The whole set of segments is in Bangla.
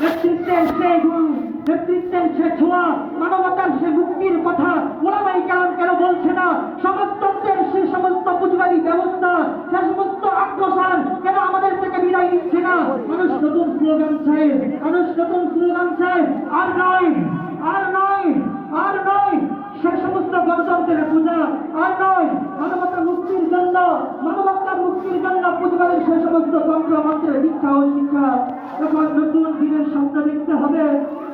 নেতৃত্বের সে গুণ, নেতৃত্বের সে ছোঁয়া, মানবতার সে মুক্তির কথা ওলামায়ে কেরাম কেন বলছে না? সমাজতন্ত্রের সে সমস্ত পুঁজিবাদী ব্যবস্থা, সে সমস্ত আগ্রাসন কেন আমাদের থেকে বিদায় নিচ্ছে না? মানুষ নতুন স্লোগান চায়, মানুষ নতুন স্লোগান চায়। আর নয়, আর নয়, আর নয় সে সমস্ত গণতন্ত্রের পূজা, আর নয় মানবতা মুক্তির জন্য, মানবতা মুক্তির জন্য পুঁজিবাদের সে সমস্ত তন্ত্র মন্ত্রের দীক্ষা ও শিক্ষা। এখন নতুন দিনের স্বপ্ন দেখতে হবে।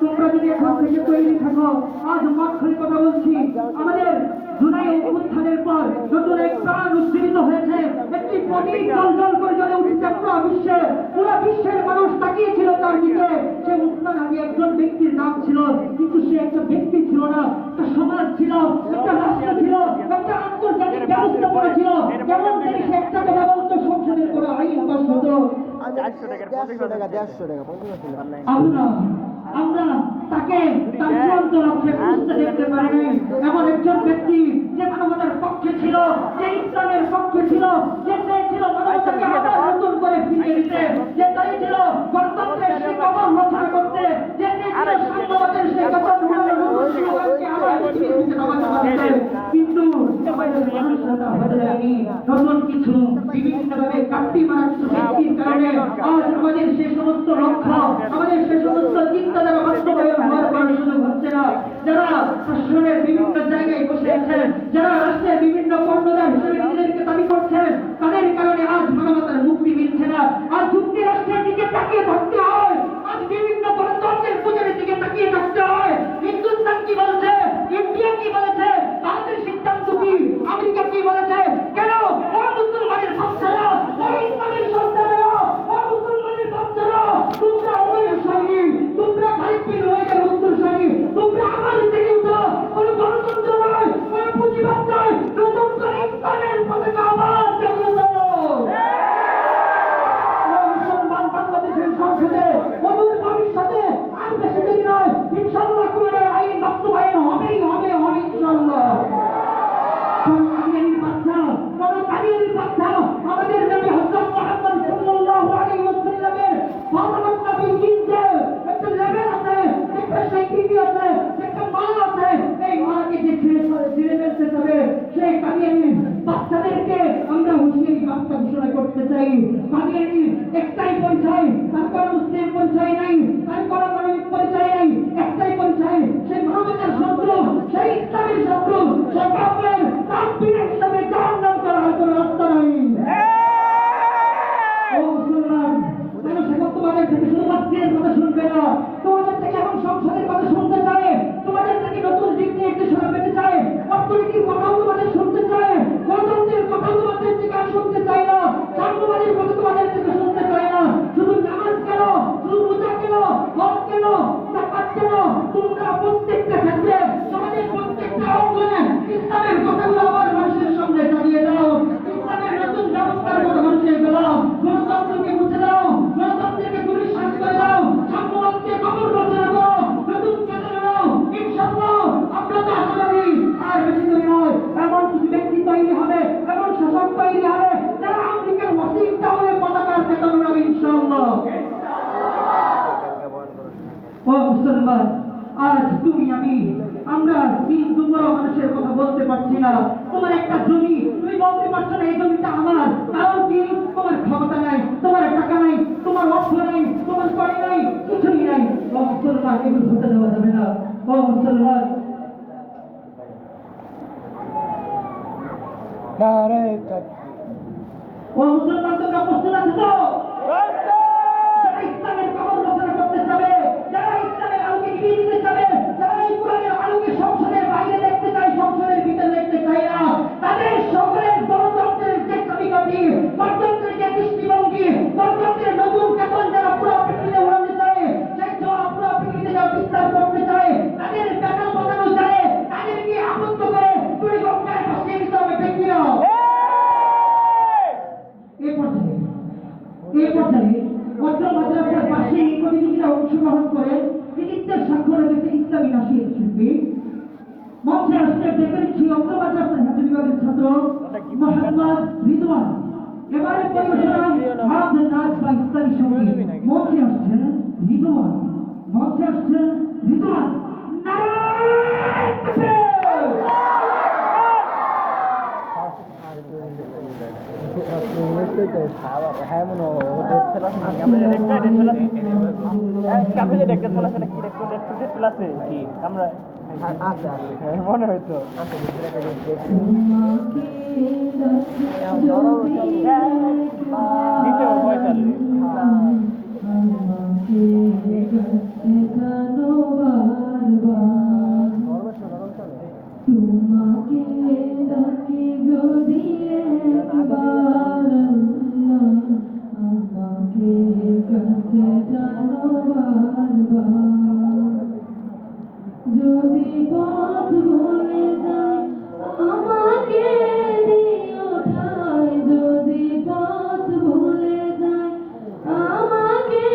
তোমরা যদি এখন থেকে তৈরি থাকো, আজ মত করে কথা বলছি, আমাদের জুলাই অভ্যুত্থানের পর নতুন এক প্রাণ উজ্জীবিত হয়েছে, একটি প্রতীক জল করে জ্বলে উঠেছে পুরো বিশ্বের মানুষ তাকিয়েছিল তার দিকে। সে উসমান আলী একজন ব্যক্তির নাম ছিল, কিন্তু সে একটা ব্যক্তি ছিল না, একটা সমাজ ছিল, একটা রাষ্ট্র ছিল, একটা আন্তর্জাতিক ব্যবস্থাপনা ছিল। যেমন তিনি সে একটা কথা বলতো, সংসদের কোনো আইন পাস হতো। আমরা তাকে তার চূড়ান্ত লক্ষ্যে পৌঁছতে দেখতে পারি নাই। এমন একজন ব্যক্তি যে মানবতার পক্ষে ছিল, যে ইসলামের পক্ষে ছিল, যে চেয়েছিল মানবতাকে আবার নতুন করে ফিরিয়ে দিতে, যে চাইছিল গণতন্ত্রের সে কবর রচনা করতে, যে চেয়েছিল সাম্যবাদের সে কবর কিন্তু নতুন কিছু বিভিন্নভাবে কাটতি মারা কিছু ব্যক্তির কারণে আজ আমাদের সে সমস্ত লক্ষ্য, আমাদের সে সমস্ত চিন্তাধারা বাস্তবায়ন হওয়ার কোনো সুযোগ হচ্ছে না। যারা শাসনের বিভিন্ন জায়গায় বসে আছেন, যারা রাষ্ট্রের বিভিন্ন কর্ণধার হিসেবে নিজেদেরকে দাবি করছেন, তাদের কারণে আজ মানবতার মুক্তি মিলছে না। আজ যুক্তরাষ্ট্রের দিকে তাকিয়ে থাকতে হয়, আজ বিভিন্ন গণতন্ত্রের পূজারের দিকে তাকিয়ে থাকতে হয়। হিন্দুস্তান কি বলছে, ইন্ডিয়া কি বলেছে, ভারতের সিদ্ধান্ত কি, আমেরিকা কি বলেছে? কেন ও মুসলমানের বাচ্চারা, ও ইসলামের সন্তানেরা, ও মুসলমানের বাচ্চারা, তোমরা ওদের সঙ্গী, তোমরা খালিদ হয়ে গেল উত্তরসঙ্গী, তোমরা আমার থেকে উঠো। কোনো গণতন্ত্র নয়, কোনো পুঁজিবাদ নয়, নতুন করে ইসলামের পতাকা আবার জাগিয়ে দাও। মুসলমান বাংলাদেশের সংসদে অদূর ভবিষ্যতে আর বেশি দেরি নয়, ইনশাআল্লাহ কোরআনের আইন বাস্তবায়ন হবেই হবে, হবে ইনশাআল্লাহ। আমাদের নবী হযরত মুহাম্মদ সাল্লাল্লাহু আলাইহি ওয়াসাল্লামের ফাতেমার নবীর জিনতে একটা লেভেল আছে, একটা সাইকিটি আছে, একটা মালা আছে। এই মালাকে যে ছিঁড়ে ফেলতে হবে, সেই কাদিয়ানি বাচ্চাদেরকে আমরা হুঁশিয়ারি বার্তা ঘোষণা করতে চাই। কাদিয়ানি একটাই পরিচয়, তার কোনো মুসলিম পরিচয় নাই, তার কোনো মানবিক পরিচয় নাই, একটাই পরিচয়, সেই মানবতার শত্রু, সেই ইসলামের শত্রু, সে কাফের, তার পীর হিসাবে জাহান্নাম করার কোনো রাস্তা নাই। ও মুসলমান, মানুষ এখন তোমাদের থেকে শুধু বাচ্চাদের কথা শুনবে না, তোমাদের থেকে এখন সংসদের কথা শুনতে চায়, তোমাদের থেকে নতুন দিক নির্দেশনা পেতে চায়, অর্থনীতির কথাও তোমাদের শুনতে চায়, গণতন্ত্রের কথাও তোমাদের থেকে আর শুনতে চায় না, সাম্যবাদীর কথা তোমাদের থেকে শুনতে চায় না। শুধু নামাজ কেন, শুধু রোজা কেন, হজ কেন, যাকাত কেন, তোমরা প্রত্যেকটা ক্ষেত্রে সমাজের প্রত্যেকটা অঙ্গনে ইসলামের কথাগুলো আবার মানুষের সামনে জানিয়ে দাও। ইসলামের নতুন ব্যবস্থার কথা মানুষের বলো, গণতন্ত্রকে মুছে দাও, গণতন্ত্রকে দুলিশান করে দাও, সাম্যবাদকে কবর রচনা করো, নতুন চেতনা দাও। ইনশাআল্লাহ আমরা তো আশাবাদী আর বেশি দেরি নয়, এমন কিছু ব্যক্তি তৈরি হবে, এমন শাসক তৈরি হবে, যারা আমেরিকার ওয়াশিংটনে পতাকার চেতনা হবে ইনশাআল্লাহ। ও মুসলমান, আজ তুমি আমি আমরা হিন্দু বড় মানুষের কথা বলতে পারছি না। তোমার একটা জমি, তুমি বলতে পারছো না এই জমিটা আমার, কারণ কি? তোমার ক্ষমতা নাই, তোমার টাকা নাই, তোমার অর্থ নাই, তোমার বাড়ি নাই, কিছুই নাই। ও মুসলমান, এগুলো হতে দেওয়া যাবে না। ও মুসলমান, ও মুসলমান, তোমরা প্রস্তুত আছো তো? যারা ইসলামের কবর রচনা করতে চাবে, যারা ইসলামের আলোকে নিভিয়ে দিতে চাবে, যারা এই কোরআনের আলোকে সংসদের বাইরে দেখতে চায়, সংসদের ভিতরে দেখতে চায় না, তাদের সকলের গণতন্ত্রের যে চাবিকাঠি, গণতন্ত্রের যে দৃষ্টিভঙ্গি, গণতন্ত্রের নতুন চেতন যারা পুরো পৃথিবীতে উড়াতে চায়, সেই পুরো পৃথিবীতে যারা বিস্তার করতে চায়, তাদের প্যাটাল বানানো যায়, তাদেরকে আবদ্ধ করে তুই গঙ্গায় ভাসিয়ে দিতে হবে। ঠিক কিনা? এই পর্যায়ে অত্র মাদ্রাসার পাশে প্রতিযোগিতা অংশগ্রহণ করে কৃতিত্বের স্বাক্ষর রেখেছে ইসলামী নাসির শিল্পী। মঞ্চে আসছে ডেকেছি অত্র মাদ্রাসার হাতে বিভাগের ছাত্র মোহাম্মদ রিদওয়ান। এবারে পরিবেশনা হাফ নাচ বা ইসলামী সঙ্গীত। মঞ্চে আসছেন রিদওয়ান। মঞ্চে আসছেন রিদওয়ান। নারায়ণ তাকবীর। মনে হয়তো তোমাকে ডাকি যদি একবার আল্লাহ, আমাকে কাছে টানো বারবার। যদি পথ ভুলে যাই আমাকে দিও ঠাই, যদি পথ ভুলে যাই আমাকে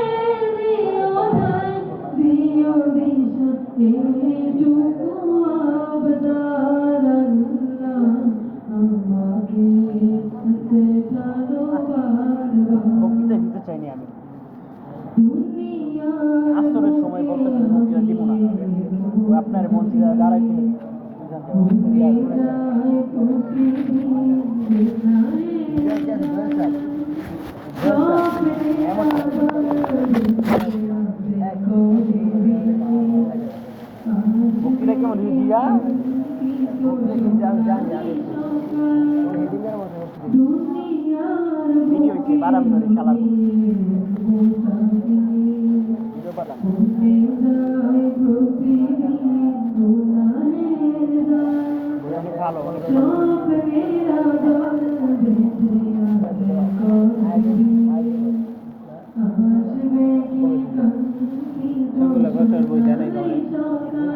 দিও ঠাই, দিও দিশা এইটুকু আবদার আল্লাহ, আমাকে কাছে টানো বারবার। দিতে চাইনি আমি দুনিয়ার আসরের সময় বলতেছেন মুক্তিরা দিব না আপনার মন্ত্রীরা দাঁড়াইতে মুক্তিরা কেমন রিজিয়া ভিডিও হচ্ছে বারাম ধরে খেলার ভিডিও পাঠান ভালো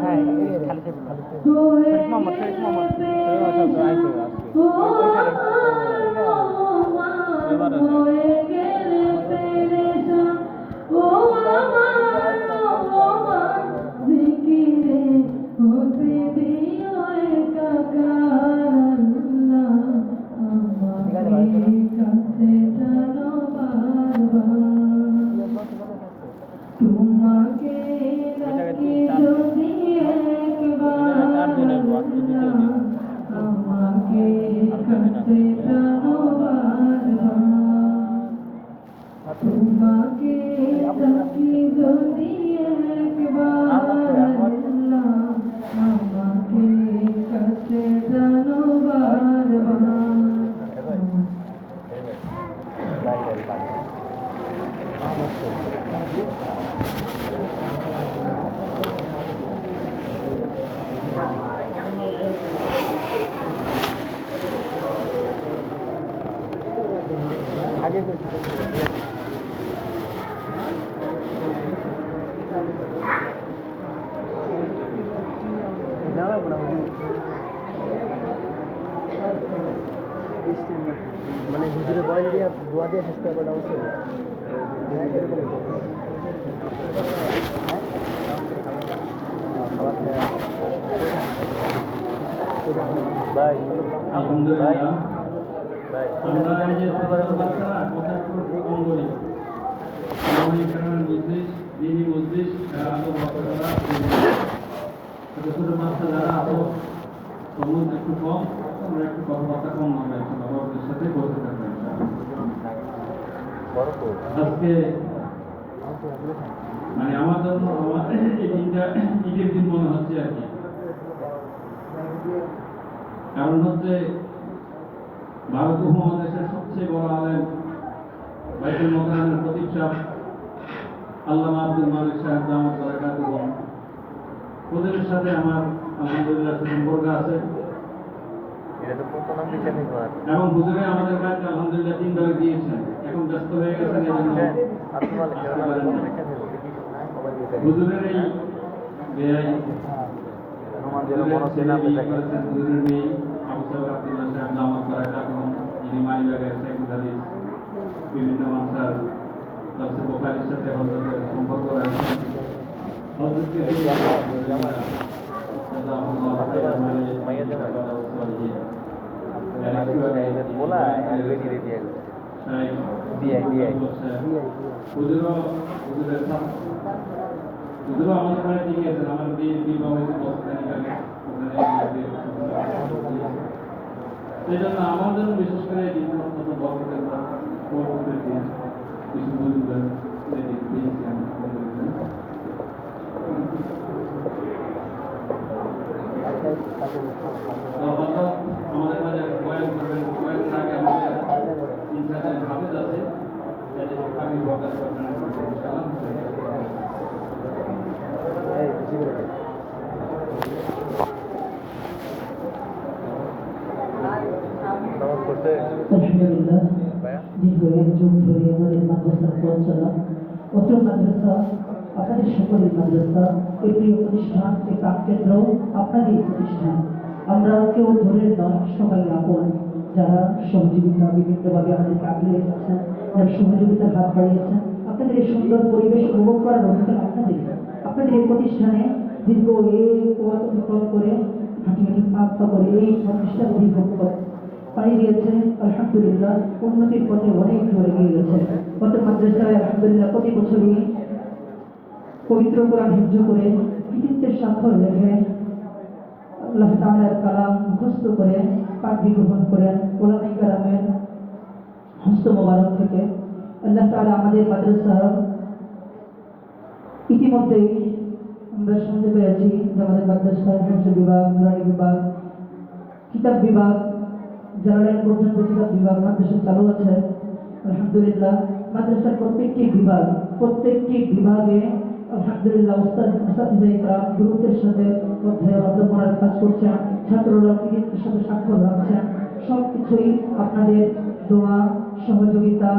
হ্যাঁ খালি শরীফ তোমাকে ডাকি যদি একবার আমাকে কাছে টানো বারবার। তোমাকে ডাকি যদি একবার আল্লাহ, আমাকে কাছে টানো বারবার। আগে মানে ভিতরে বয়েল দিয়ে ধোয়া দিয়ে শেষ করা অবশ্যই ভাই আলহামদুলিল্লাহ ভাই আমরা এই যে কথা কম বলি আমাদের মজলিস দিনী মজলিস আরো বক্তারা ছোট ছোট বাচ্চা যারা আরো সময় একটু কম আমরা একটু কথাবার্তা কম হবে বাবাদের সাথে বলতে থাকবেন আজকে মানে আমার জন্য আমাদের এই দিনটা ঈদের দিন মনে হচ্ছে আর কি কারণ হচ্ছে ভারত উপমহাদেশের সবচেয়ে বড় আলেম বাইতুল মোকাররমের খতিব সাহেব আল্লামা আব্দুল মালিক সাহেব দামাত বারাকাতুহু ওদের সাথে আমার আলহামদুলিল্লাহ সম্পর্ক আছে এবং হুজুরে আমাদের কাছে আলহামদুলিল্লাহ 3 বার দিয়েছেন এখন ব্যস্ত হয়ে গেছেন হুজুরের এই বেয়াই হুজুরের মেয়ে আবু সাহেব আব্দুল্লাহ সাহেব দামাত বারাকাতুহু যিনি মালিবাগের সেক্রেটারি বিভিন্ন মাসার তাফসীর বুখারীর সাথে হযরতের সম্পর্ক রয়েছে হযরতকে बोला रेडी रेडी है दिया दिया যদিও আমাদের ওখানে ঠিক আছে, আমার বিয়ে বিবাহ হয়েছে বছরখানেক আগে, সেই জন্য আমাদের বিশেষ করে বিভিন্ন মতো বছরের পরবর্তী দিন কিছু বুঝবেন পেয়েছি আমাদের মাঝে কয়েকদিন আগে আমাদের ইনসানের হাফেজ আছে, আমি বকার সালাম আলহামদুলিল্লাহ, দীর্ঘ এক যুগ ধরে আমাদের মাদ্রাসার পরিচালনা অত্র মাদ্রাসা আপনাদের সকলের মাদ্রাসা, এই প্রিয় প্রতিষ্ঠান, এই প্রাণকেন্দ্র আপনাদের প্রতিষ্ঠান। আমরা কেউ ধরে নয়, সবাই আপন। যারা সহযোগিতা বিভিন্নভাবে আমাদেরকে আগলে রেখেছেন, যারা সহযোগিতার হাত বাড়িয়েছেন, আপনাদের এই সুন্দর পরিবেশ উপভোগ করার অধিকার আপনাদের। আপনাদের এই প্রতিষ্ঠানে দীর্ঘ এই পথ অতিক্রম করে হাঁটি হাঁটি পা করে এই প্রতিষ্ঠান অধিভোগ করে পাড়ি দিয়েছে। আলহামদুলিল্লাহ, উন্নতির পথে অনেক দূর এগিয়ে গেছে। গত মাদ্রাসায় আলহামদুলিল্লাহ প্রতি বছরই পবিত্র কোরআন হিফজ করে কৃতিত্বের স্বাক্ষর রেখে আল্লাহ তাআলার কালাম মুখস্থ করে পাঠ্য গ্রহণ করেন ওলামায়ে কেরামের হস্ত মোবারক থেকে। আল্লাহ তাআলা আমাদের মাদ্রাসা ইতিমধ্যেই আমরা শুনতে পেরেছি যে আমাদের মাদ্রাসায় হিফজ বিভাগ, নুরানি বিভাগ, কিতাব বিভাগ, জালালাইন পর্যন্ত কিতাব বিভাগ মাদ্রাসা চালু আছে। আলহামদুলিল্লাহ, মাদ্রাসার প্রত্যেকটি বিভাগে আলহামদুলিল্লাহ উস্তাদ-ইকরাম গুরুত্বের সাথে অধ্যায় অধ্যাপনার কাজ করছেন, ছাত্ররা কৃতিত্বের সাথে স্বাক্ষর রাখছেন। সবকিছুই আপনাদের দোয়া, সহযোগিতা,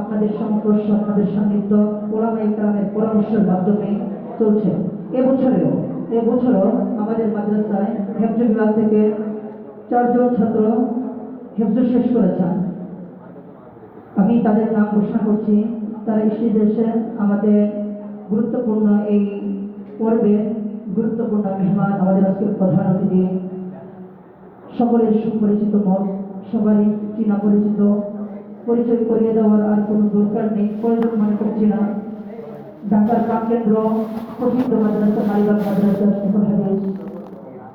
আপনাদের সংস্পর্শ, আপনাদের সান্নিধ্য, ওলামায়ে কেরামের পরামর্শের মাধ্যমে চলছে। এবছরও আমাদের মাদ্রাসায় হিফজ বিভাগ থেকে 4 জন ছাত্র হিফজ শেষ করেছেন। আমি তাদের নাম ঘোষণা করছি। তারা স্টেজে এসে আমাদের গুরুত্বপূর্ণ এই পর্বে গুরুত্বপূর্ণ মেহমান, আমাদের আজকের প্রধান অতিথি, সকলের সুপরিচিত মত, সবারই চিনা পরিচিত, পরিচয় করিয়ে দেওয়ার আর কোনো দরকার নেই, প্রয়োজন মনে করছি না। ঢাকার প্রাণকেন্দ্র প্রসিদ্ধ মাদ্রাসা মালিবাগ মাদ্রাসা শেখুল হাদিস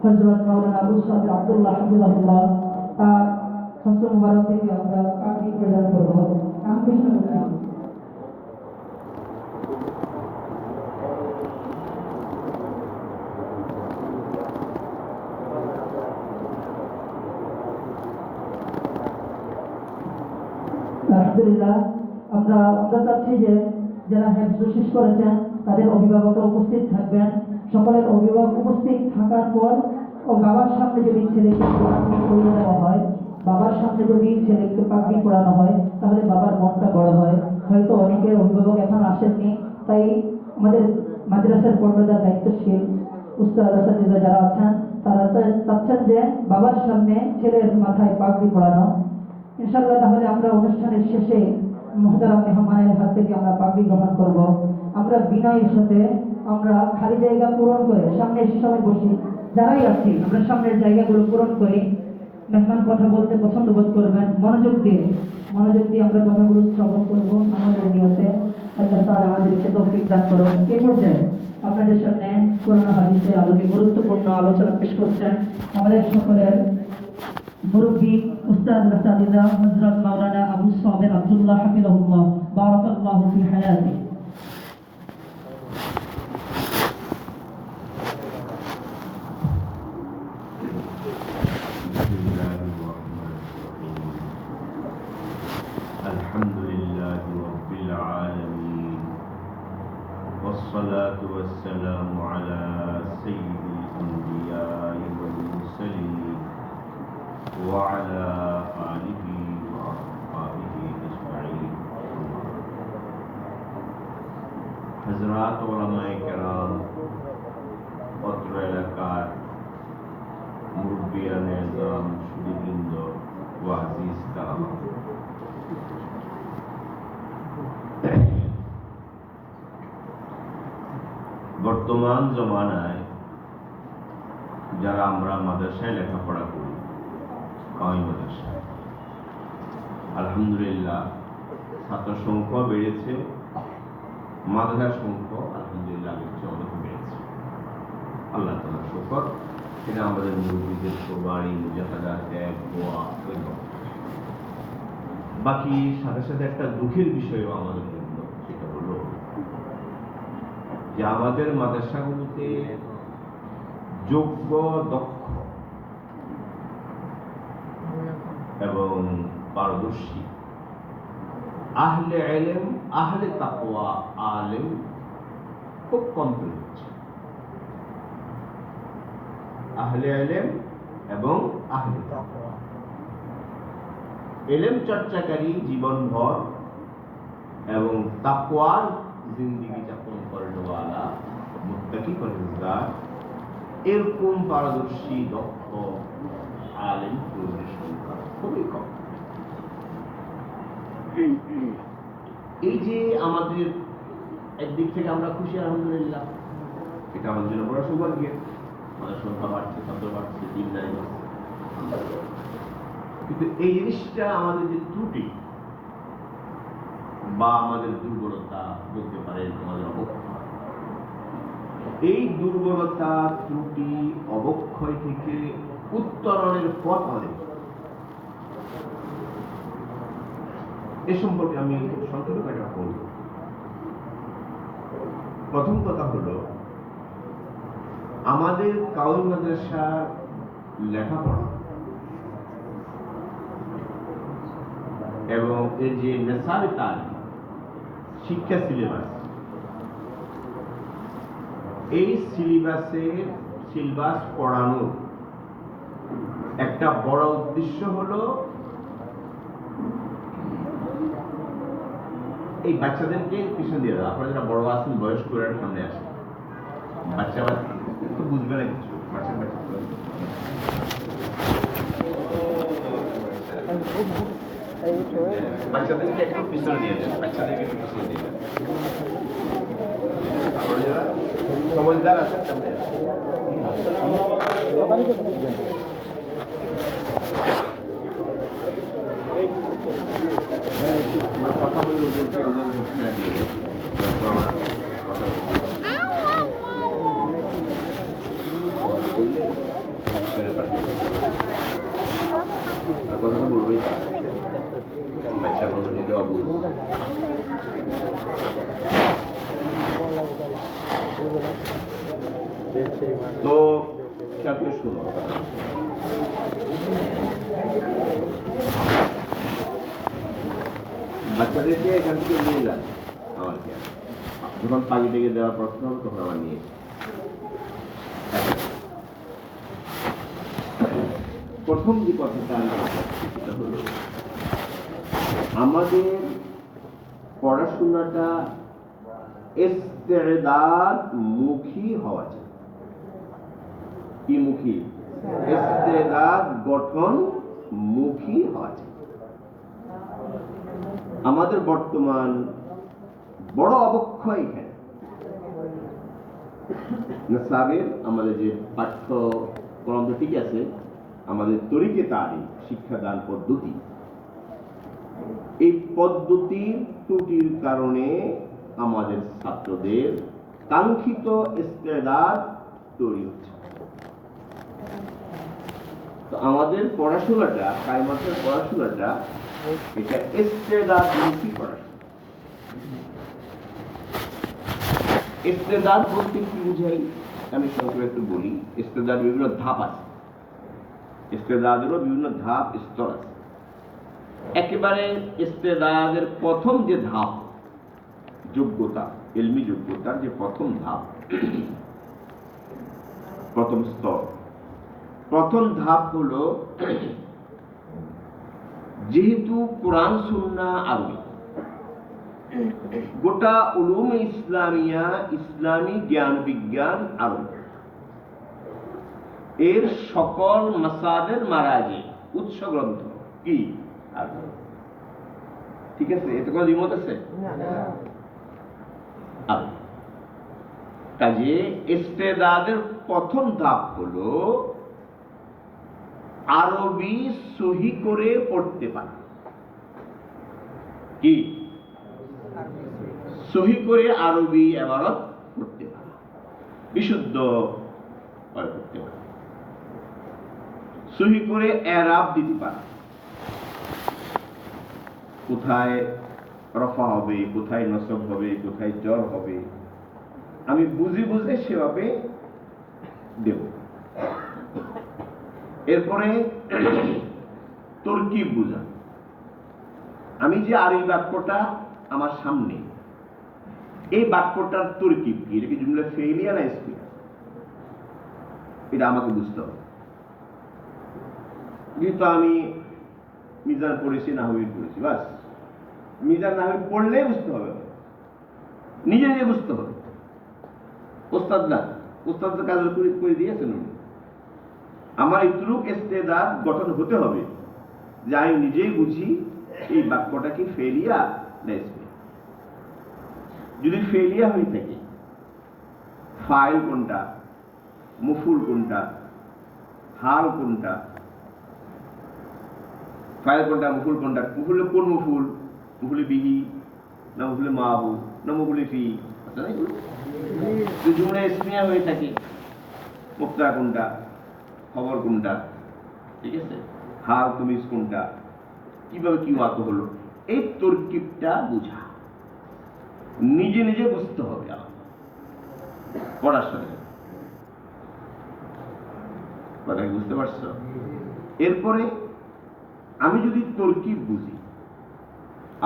হযরত মাওলানা আবু সাদ আব্দুল্লাহ হাফিজাহুল্লাহ, তার হস্ত মুবারক থেকে আমরা পাগড়ি প্রদান করব। নাম ঘোষণা করছি। আলহামদুলিল্লাহ, আমরা চাচ্ছি যে যারা হিফজ শেষ করেছেন তাদের অভিভাবকরা উপস্থিত থাকবেন। সকলের অভিভাবক উপস্থিত থাকার পর ও বাবার সামনে যদি ছেলেকে পাগড়ি পরিয়ে দেওয়া হয়, বাবার সামনে যদি ছেলেকে পাগড়ি পরানো হয়, তাহলে বাবার মনটা বড় হয়। হয়তো অনেকের অভিভাবক এখন আসেননি, তাই আমাদের মাদ্রাসার কর্মদার দায়িত্বশীল উস্তাদ আসাতিজা যারা আছেন, তারা চাচ্ছেন যে বাবার সামনে ছেলের মাথায় পাগড়ি পরানো। ইনশাআল্লাহ, তাহলে আমরা অনুষ্ঠানের শেষে মুহতারাম মেহমানের হাত থেকে আমরা পাগড়ি গ্রহণ করব। আমরা বিনয়ের সাথে আমরা খালি জায়গা পূরণ করে সামনে এসে সবাই বসি, যারাই আছি আমরা সামনের জায়গাগুলো পূরণ করি। মেহমান কথা বলতে পছন্দ বোধ করবেন, মনোযোগ দিয়ে আমরা কথাগুলো শ্রবণ করবো আমাদের নিয়তে। আল্লাহ তাআলা আমাদেরকে তৌফিক দান করুন। এই পর্যায়ে আপনাদের সামনে কোরআন হাদিসের আলোকে গুরুত্বপূর্ণ আলোচনা পেশ করছেন আমাদের সকলের মুরব্বী উস্তাদ আসাতিজা হযরত মাওলানা আবু সাদ আব্দুল্লাহ হাফিজাহুল্লাহ, বারাকাল্লাহু ফি হায়াতিহি। الحمد لله رب العالمين والصلاة والسلام على سيد الأنبياء والمرسلين وعلى آله وأصحابه أجمعين। حضرات علماء کرام অত্র এলাকার মুরব্বিয়ানে আযম, সুধীবৃন্দ ও আজিজ কালাম, বর্তমান জমানায় যারা আমরা মাদ্রাসায় লেখাপড়া করি, কাওমি মাদ্রাসায়, আলহামদুলিল্লাহ ছাত্র সংখ্যা বেড়েছে, মাদ্রাসার সংখ্যা আলহামদুলিল্লাহ আগের চেয়ে অনেক বরকত, সেটা আমাদের মুরব্বীদের কোরবানি, মুজাহাদা, ত্যাগ, দোয়া এবং বাকি সাথে সাথে একটা দুঃখের বিষয়ও আমাদের জন্য, সেটা হলো যে আমাদের মাদ্রাসাগুলোতে যোগ্য, দক্ষ এবং পারদর্শী আহলে ইলম, আহলে তাকওয়া আলেম খুব কম তৈরি হচ্ছে। আহলে ইলম এবং আহলে তাকওয়া, ইলম চর্চাকারী জীবনভর এবং তাকওয়ার জিন্দেগি যাপন করেনওয়ালা মুত্তাকি পরহেজগার, এরকম পারদর্শী দক্ষ আলেম তৈরির সংখ্যা খুবই কম। এই যে আমাদের একদিক থেকে আমরা খুশি, আলহামদুলিল্লাহ, এটা আমাদের জন্য বড় সৌভাগ্য। আমাদের সংখ্যা বাড়ছে, ছাত্র বাড়ছে, দিন নাই বাড়ছে, কিন্তু এই জিনিসটা আমাদের যে ত্রুটি বা আমাদের দুর্বলতা বলতে পারেন, আমাদের অবক্ষয়, এই দুর্বলতা, ত্রুটি, অবক্ষয় থেকে উত্তরণের পথ আমাদের। এ সম্পর্কে আমি সংক্ষেপে একটা বলব। প্রথম কথা হলো, আমাদের কাউমি মাদ্রাসার লেখাপড়া এবং এর যে নেশাবে তালিম, শিক্ষা সিলেবাস, এই সিলেবাস পড়ানোর একটা বড় উদ্দেশ্য হলো এই বাচ্চাদেরকে পিছন দিয়ে দেওয়া। আপনারা যারা বড় আছেন, বয়স্ক সামনে আসেন, বাচ্চা তো বুঝবে না কিছু, বাচ্চাদেরকে একটু পিছনে দিয়ে দেন, বাচ্চাদেরকে একটু পিছনে দিয়ে দেন। আপনারা যারা সমঝদার আছেন সামনে আসেন। কথা বলে ওদেরকে ওদের ঘোষণা দিয়ে দেন। কথাটা বলবেই, বাচ্চা বলবো নিজে অবুঝ। তো খেয়াল করে শুনো, বাচ্চাদেরকে এখান থেকে নিয়ে যান। আমার খেয়াল যখন পানি থেকে দেওয়ার প্রশ্ন হবে তখন আমার নিয়ে প্রথম যে কথাটা আমি সেটা হলো, আমাদের পড়াশোনাটা ইস্তেদাদ মুখী হওয়া চাই। কি মুখী? ইস্তেদাদ গঠন মুখী হওয়া চাই। আমাদের বর্তমান বড় অবক্ষয় এখানে নিসাবের আমাদের যে পাঠ্যক্রম তো ঠিক আছে, আমাদের তরিকে তালিম শিক্ষাদান পদ্ধতি, এই পদ্ধতির ত্রুটির কারণে আমাদের ছাত্রদের কাঙ্ক্ষিত ইস্তেদাদ তৈরি হচ্ছে। তো আমাদের পড়াশোনাটা, কায়মাতের পড়াশোনাটা, এটা ইস্তেদাদ মুখী পড়াশোনা। ইস্তেদাদ বলতে কি বুঝাই আমি সংক্ষেপে একটু বলি। ইস্তেদাদ বিভিন্ন ধাপ আছে, ইস্তেদাদেরও বিভিন্ন ধাপ স্তর আছে। একেবারে ইস্তেদাদের প্রথম যে ধাপ, যোগ্যতা, ইলমি যোগ্যতার যে প্রথম ধাপ, প্রথম স্তর, প্রথম ধাপ হলো, যেহেতু কোরআন সুন্নাহ আরবি, গোটা উলুম ইসলামিয়া, ইসলামী জ্ঞান বিজ্ঞান আরবি, এর সকল মাসাদের মারাজি উৎস গ্রন্থ কি আরবি। ঠিক আছে? এতে কোনো দ্বিমত আছে? কাজে ইস্তেদাদের প্রথম ধাপ হলো আরবি সহি করে পড়তে পারে। কি? সহি করে আরবি ইবারত পড়তে পারে, বিশুদ্ধ প্রয়োগ করতে পারে, সহি করে এরাব দিতে পারে, কোথায় রফা হবে, কোথায় নসব হবে, কোথায় জ্বর হবে, আমি বুঝে বুঝে সেভাবে দেব। এরপরে তরকিব বুঝা, আমি যে আর এই বাক্যটা আমার সামনে, এই বাক্যটার তরকিব কি, এটা কি জুমলা ফেইলিয়া না ইসমিয়া, এটা আমাকে বুঝতে হবে। যেহেতু আমি মিজান পড়েছি, নাহবির পড়েছি, বাস মিজান নাহবির পড়লেই বুঝতে হবে, নিজে নিজে বুঝতে হবে। ওস্তাদ না, ওস্তাদ তো কাজ করে দিয়েছেন উনি। আমার ইতরুক ইস্তেদাদ গঠন হতে হবে যে আমি নিজেই বুঝি এই বাক্যটা কি ফেলিয়া না ইসমিয়া। যদি ফেলিয়া হয়ে থাকে, ফাইল কোনটা, মুফুল কোনটা, হাল কোনটা, ফাইল কোনটা, মুফুল কোনটা, মুফুলে কোন মুফুল, মুফুলে বিহি না মুফুলে মাহু না মুফুলে ফি, জুমলা ইসমিয়া হয়ে থাকে, মুক্তা কোনটা, খবর কোনটা, ঠিক আছে, হাল তুমিজ কোনটা, কিভাবে কি ওয়াক্য হলো, এই তরকিবটা বুঝা নিজে নিজে বুঝতে হবে আমার পড়ার সাথে। কথা কি বুঝতে পারছো? এরপরে আমি যদি তরকিব বুঝি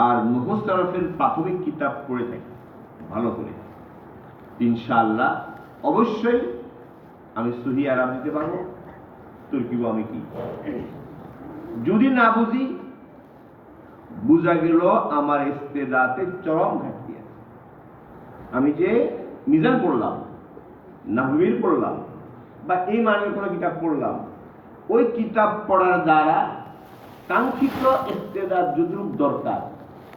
আর মুখস্থ হরফের প্রাথমিক কিতাব পড়ে থাকি ভালো করে, ইনশাআল্লাহ অবশ্যই আমি সহি আরাম দিতে পারবো, তরকিব আমি কি। যদি না বুঝি, বুঝা গেল আমার ইস্তেদাতে চরম ঘাটতি আছে। আমি যে মিজান পড়লাম, নাহবির পড়লাম, বা এই মানের কোনো কিতাব পড়লাম, ওই কিতাব পড়ার দ্বারা কাঙ্ক্ষিত ইস্তেদাত যতটুক দরকার,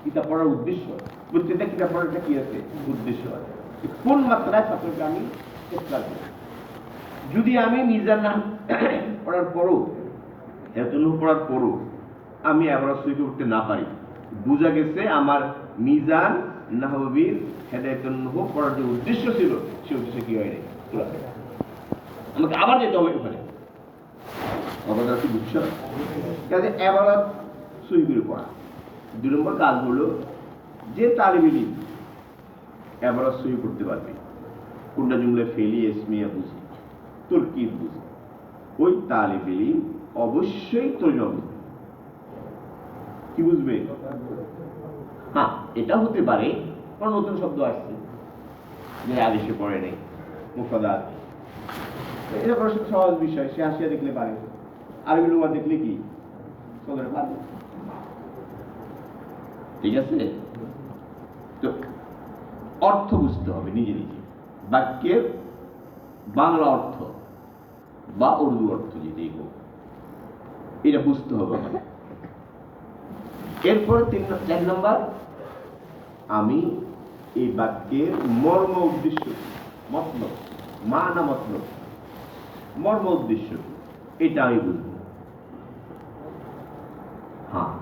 কিতাব পড়ার উদ্দেশ্য, প্রত্যেকটা কিতাব পড়াটা কি আছে, উদ্দেশ্য আছে, কোন মাত্রায় ছাত্রকে আমি চেষ্টা করি। যদি আমি মিজান না পড়ার পরও, এতনু পড়ার পরও আমি এবারে সহি করতে না পারি, বুঝা গেছে আমার মিজান নাহবির হেদায়েতুন নূহ পড়ার যে উদ্দেশ্য ছিল, সে উদ্দেশ্য কি হয় নাই, আমাকে আবার যেতে হবে ওখানে। অবদান কি বুঝছো? কাজে এবারে সহি করে পড়া। 2 নম্বর কাজ হলো যে তালিবে ইলম এবারে সহি করতে পারবে, কোনটা জুমলা ফেলি ইসমিয়া বুঝি, তরকিব বুঝি, ওই তালিবে ইলম অবশ্যই তরজমা বুঝবে। কি বুঝবে? হ্যাঁ, এটা হতে পারে কোন নতুন শব্দ আসছে যে আগে সে পড়ে নেই, মুফাদাত, এটা বড় সহজ বিষয়, সে আসিয়া দেখলে পারে, আরবি লুগা দেখলে কি সদরে পারবে। ঠিক আছে, তো অর্থ বুঝতে হবে নিজে নিজে, বাক্যের বাংলা অর্থ বা উর্দু অর্থ যেটাই হোক, এটা বুঝতে হবে আমাকে। এরপরে 4 নম্বর, আমি এই বাক্যের মর্ম উদ্দেশ্য, মতলব, মানা মতলব, মর্ম উদ্দেশ্য, এটা আমি বুঝব। হ্যাঁ,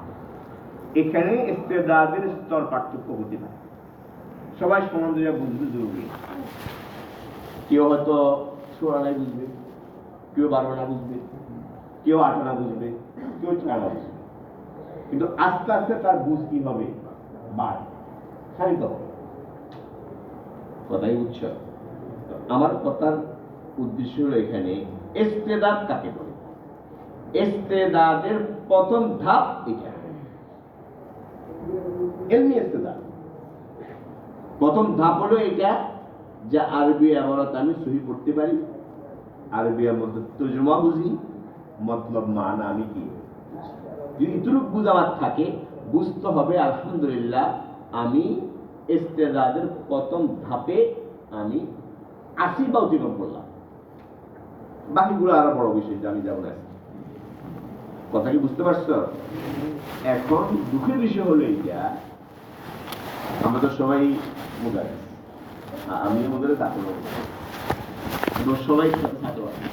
এখানে ইস্তেদাদের স্তর পার্থক্য হতে পারে, সবাই সমান বুঝবে জরুরি। কেউ হয়তো 16 আনায় বুঝবে, কেউ 12 আনা বুঝবে, কেউ 8 আনা বুঝবে, কেউ 4 আনা বুঝবে, কিন্তু আস্তে আস্তে তার বুঝ কি হবে, বাড়ে, সারিত হবে। কথাই বুঝছ? আমার কথার উদ্দেশ্য হলো এখানে ইস্তেদাদ কাকে বলে, ইস্তেদাদের প্রথম ধাপ এটা, ইলমি ইস্তেদাদ। প্রথম ধাপ হলো এটা যে আরবি ইবারত আমি সহি পড়তে পারি, আরবি মধ্যে তর্জমা বুঝি, মতলব মানা আমি কি। যদি ইতরুক বুঝাবার থাকে, বুঝতে হবে আলহামদুলিল্লাহ আমি ইস্তেদাদের প্রথম ধাপে আমি 80 বা অতিক্রম করলাম, বাকিগুলো আরো বড় বিষয়, আমি যাবো না। কথা কি বুঝতে পারছো? এখন দুঃখের বিষয় হলো এইটা, আমরা তো সবাই মুদারিস, আমিও মুদারিস, সবাই ছাত্র আছে,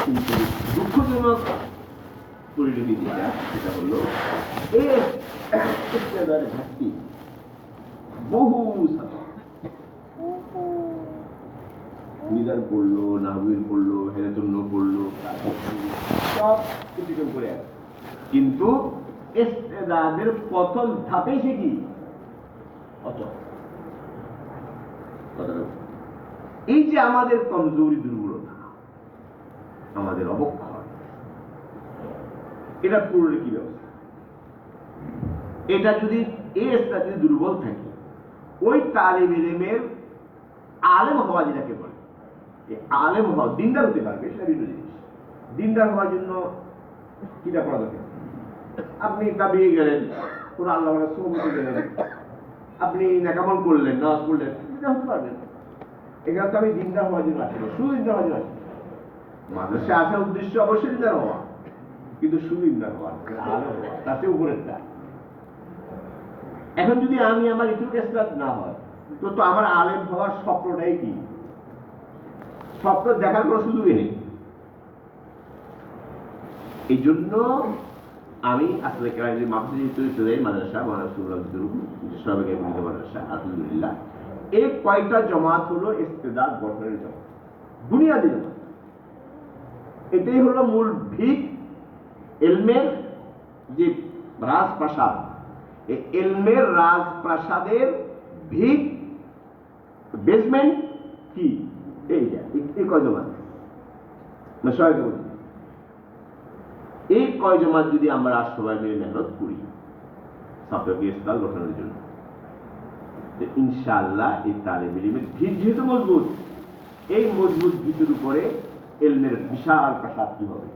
কিন্তু দুঃখজনক পরিণতি যেটা, সেটা হলো এর ঘাটতি বহু ছাত্র বয়ান পড়লো, নাহবিল পড়লো, হেরাতুন্ন পড়লো, সব কিছু করে আসে। কিন্তু ইস্তেদাদের প্রথম ধাপে সে কি অচল। এই যে আমাদের কমজোরি, দুর্বলতা, আমাদের অবক্ষয়, এটা পুরোটা কি ব্যবস্থা? এটা যদি এই স্তরে দুর্বল থাকে, ওই তালিব ইলমের আলেম হওয়া যেটাকে বলে, এই আলেম হওয়া, দিনদার হতে পারবে সেটা ভিন্ন জিনিস। দিনদার হওয়ার জন্য কিটা করা দরকার? আপনি দাবিয়ে গেলেন, কোন আল্লাহ সোহবতে গেলেন, আপনি নেকামল করলেন, নামাজ পড়লেন, এটা হতে পারবেন। এখানে তো আমি দিনদার হওয়ার জন্য আসি না, শুধু দিনদার হওয়ার জন্য আসি। মাদ্রাসায় আসার উদ্দেশ্য অবশ্যই দিনদার হওয়া, কিন্তু শুধু দিনদার হওয়া, আলেম হওয়া, তাতে উপরেরটা। এখন যদি আমি আমার ইতুক ইসলাম না হয়, তো তো আমার আলেম হওয়ার স্বপ্নটাই কি? স্বপ্ন দেখার কোনো সুযোগই নেই। এই জন্য আমি আসলে মাদ্রাসা মাদ্রাসা আলহামদুলিল্লাহ, এই কয়েকটা জমাত হলো ইস্তেদাদ গঠনের জমাত, বুনিয়াদী জমাত। এটাই হলো মূল ভিত, ইলমের যে রাজপ্রাসাদ, এই ইলমের রাজপ্রাসাদের ভিত, বেসমেন্ট কি? এইটা, এই কয় জমাত না সবাইকে বলি, এই কয় জমাত যদি আমরা সবাই মিলে মেহনত করি ছাত্রকে ইসলাম গঠনের জন্য, ইনশাআল্লাহ এই তালিব ইলমের ভিত যেহেতু মজবুত, এই মজবুত ভিতের উপরে ইলমের বিশাল প্রাসাদ কি হবে।